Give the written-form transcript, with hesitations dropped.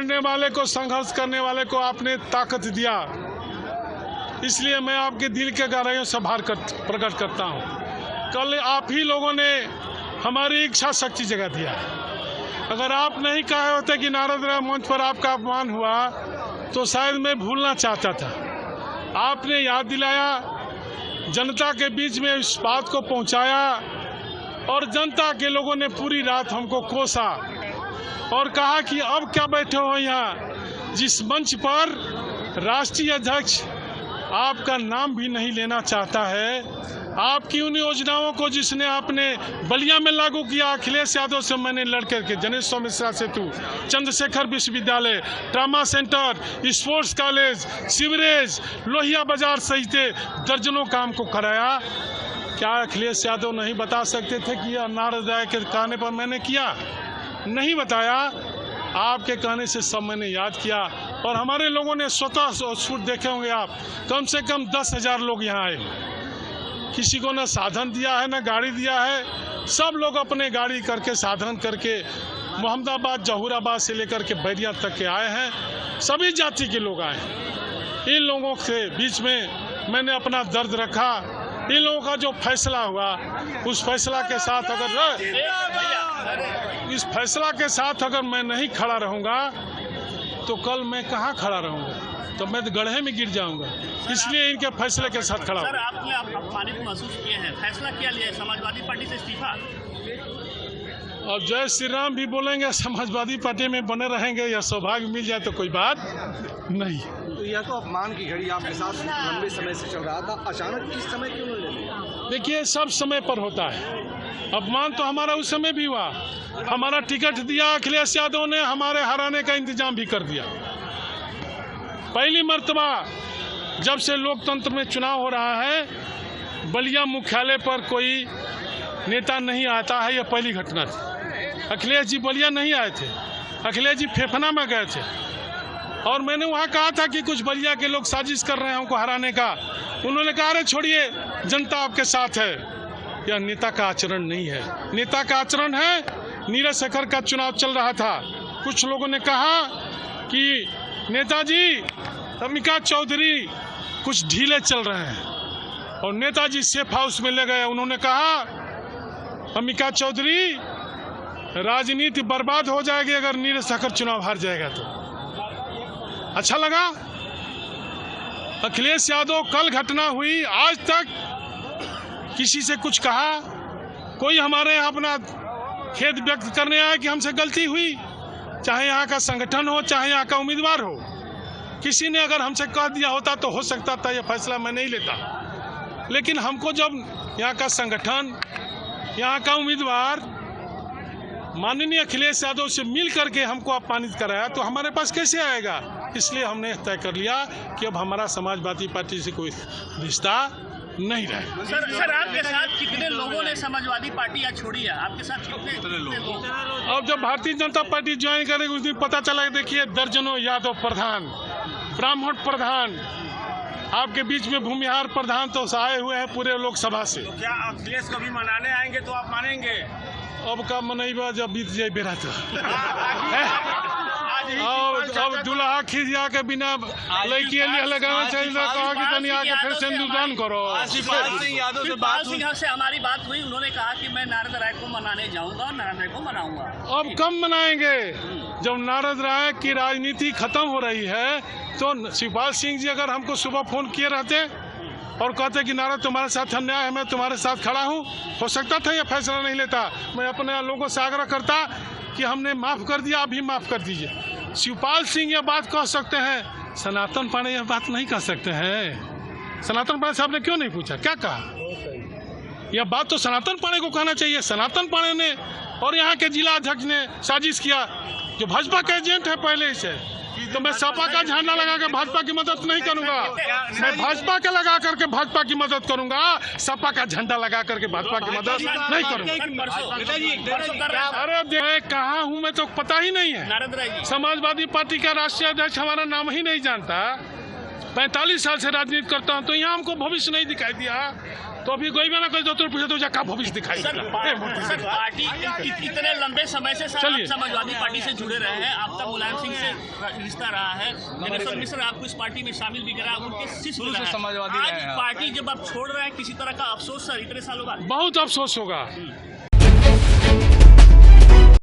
लड़ने वाले को, संघर्ष करने वाले को आपने ताकत दिया, इसलिए मैं आपके दिल के गहराइयों से आभार प्रकट करता हूँ। कल आप ही लोगों ने हमारी इच्छा शक्ति जगा दिया। अगर आप नहीं कहे होते कि नारद राय मंच पर आपका अपमान हुआ तो शायद मैं भूलना चाहता था। आपने याद दिलाया, जनता के बीच में इस बात को पहुंचाया और जनता के लोगों ने पूरी रात हमको कोसा और कहा कि अब क्या बैठे हो यहाँ, जिस मंच पर राष्ट्रीय अध्यक्ष आपका नाम भी नहीं लेना चाहता है। आपकी उन योजनाओं को जिसने आपने बलिया में लागू किया, अखिलेश यादव से मैंने लड़ करके, जनेश्वर मिश्रा सेतु, चंद्रशेखर विश्वविद्यालय, trauma centre, sports college, sewerage, Lohia बाजार सहित दर्जनों काम को कराया। क्या अखिलेश यादव नहीं बता सकते थे कि यह नारद राय के कहने पर मैंने किया? नहीं बताया। आपके कहने से सब मैंने याद किया और हमारे लोगों ने स्वतः शूट देखे होंगे आप, कम से कम 10,000 लोग यहाँ आए। किसी को न साधन दिया है न गाड़ी दिया है, सब लोग अपने गाड़ी करके, साधन करके मोहम्मदाबाद, जहूराबाद से लेकर के बैरिया तक के आए हैं। सभी जाति के लोग आए हैं। इन लोगों के बीच में मैंने अपना दर्द रखा। इन लोगों का जो फैसला हुआ, उस फैसला के साथ अगर मैं नहीं खड़ा रहूँगा तो कल मैं कहाँ खड़ा रहूँगा? तो मैं तो गड्ढे में गिर जाऊँगा। इसलिए इनके फैसले के साथ खड़ा हूँ। सर, आपने अपमानित महसूस किए हैं, फैसला क्या लिया है? समाजवादी पार्टी से इस्तीफा। और जय श्री राम भी बोलेंगे, समाजवादी पार्टी में बने रहेंगे, या सौभाग्य मिल जाए तो कोई बात नहीं। तो यह तो अपमान की घड़ी आपके साथ लंबे समय से चल रहा था, अचानक इस समय क्यों ले लिया? देखिए, सब समय पर होता है। अपमान तो हमारा उस समय भी हुआ। हमारा टिकट दिया अखिलेश यादव ने, हमारे हराने का इंतजाम भी कर दिया। पहली मर्तबा जब से लोकतंत्र में चुनाव हो रहा है, बलिया मुख्यालय पर कोई नेता नहीं आता है, यह पहली घटना थी। अखिलेश जी बलिया नहीं आए थे, अखिलेश जी फेफना में गए थे और मैंने वहाँ कहा था कि कुछ बलिया के लोग साजिश कर रहे हैं हमको हराने का। उन्होंने कहा, अरे छोड़िए, जनता आपके साथ है। यह नेता का आचरण नहीं है। नेता का आचरण है, नीरज शेखर का चुनाव चल रहा था, कुछ लोगों ने कहा कि नेताजी अम्बिका चौधरी कुछ ढीले चल रहे हैं और नेताजी सेफ हाउस में ले गए। उन्होंने कहा, अम्बिका चौधरी, राजनीति बर्बाद हो जाएगी अगर नीरज शेखर चुनाव हार जाएगा तो। अच्छा लगा। अखिलेश यादव, कल घटना हुई, आज तक किसी से कुछ कहा? कोई हमारे यहाँ अपना खेद व्यक्त करने आया कि हमसे गलती हुई? चाहे यहाँ का संगठन हो, चाहे यहाँ का उम्मीदवार हो, किसी ने अगर हमसे कह दिया होता तो हो सकता था यह फैसला मैं नहीं लेता। लेकिन हमको जब यहाँ का संगठन, यहाँ का उम्मीदवार माननीय अखिलेश यादव से मिल करके हमको अपमानित कराया तो हमारे पास कैसे आएगा? इसलिए हमने तय कर लिया कि अब हमारा समाजवादी पार्टी से कोई रिश्ता नहीं रहे। सर, आपके साथ कितने लोगों ने समाजवादी पार्टी आज छोड़ी है? आपके साथ कितने लोग? अब जब भारतीय जनता पार्टी ज्वाइन करेगी उस दिन पता चला। देखिए, दर्जनों यादव प्रधान, ब्राह्मण प्रधान, आपके बीच में भूमिहार प्रधान तो आए हुए हैं पूरे लोकसभा से। तो क्या अखिलेश को भी मनाने आएंगे तो आप मानेंगे? अब का मनैबा जब बीत जाए बेरा तो। अब दूल्हा खिसिया के बिना लड़की लगाना चाहिए, कहा कि तनी आके फिर सिंदूरदान करो। शिवपाल सिंह से हमारी बात हुई, उन्होंने कहा कि मैं नारद राय को मनाने जाऊंगा और नारद राय को मनाऊंगा। अब कम मनाएंगे जब नारद राय की राजनीति खत्म हो रही है। तो शिवपाल सिंह जी अगर हमको सुबह फोन किए रहते और कहते कि नारद तुम्हारे साथ अन्याय है, मैं तुम्हारे साथ खड़ा हूँ, हो सकता था यह फैसला नहीं लेता। मैं अपने लोगों से आग्रह करता कि हमने माफ़ कर दिया, अभी माफ़ कर दीजिए। शिवपाल सिंह यह बात कह सकते हैं, सनातन पांडे यह बात नहीं कह सकते हैं। सनातन पांडे साहब ने क्यों नहीं पूछा, क्या कहा? यह बात तो सनातन पांडे को कहना चाहिए। सनातन पांडे ने और यहाँ के जिला अध्यक्ष ने साजिश किया, जो भाजपा के एजेंट है पहले से। तो मैं सपा का झंडा लगा कर भाजपा की मदद नहीं करूंगा, मैं भाजपा का लगा करके भाजपा की मदद करूंगा, सपा का झंडा लगा करके भाजपा की मदद नहीं करूंगा। अरे कहाँ हूँ मैं तो पता ही नहीं है। समाजवादी पार्टी का राष्ट्रीय अध्यक्ष हमारा नाम ही नहीं जानता। 45 साल से राजनीति करता हूँ तो यहाँ हमको भविष्य नहीं दिखाई दिया। तो अभी कोई भी ना कोई तो पूछे तो क्या भविष्य दिखाई सर, सर पार्टी इतने लंबे समय से सर आप समाजवादी पार्टी से जुड़े रहे हैं, आपका मुलायम सिंह से रिश्ता रहा है, जगत मिश्र आपको इस पार्टी में शामिल भी करा, उनके शिष्य समाजवादी आज पार्टी जब आप छोड़ रहे हैं किसी तरह का अफसोस सर इतने सालों बाद? बहुत अफसोस होगा,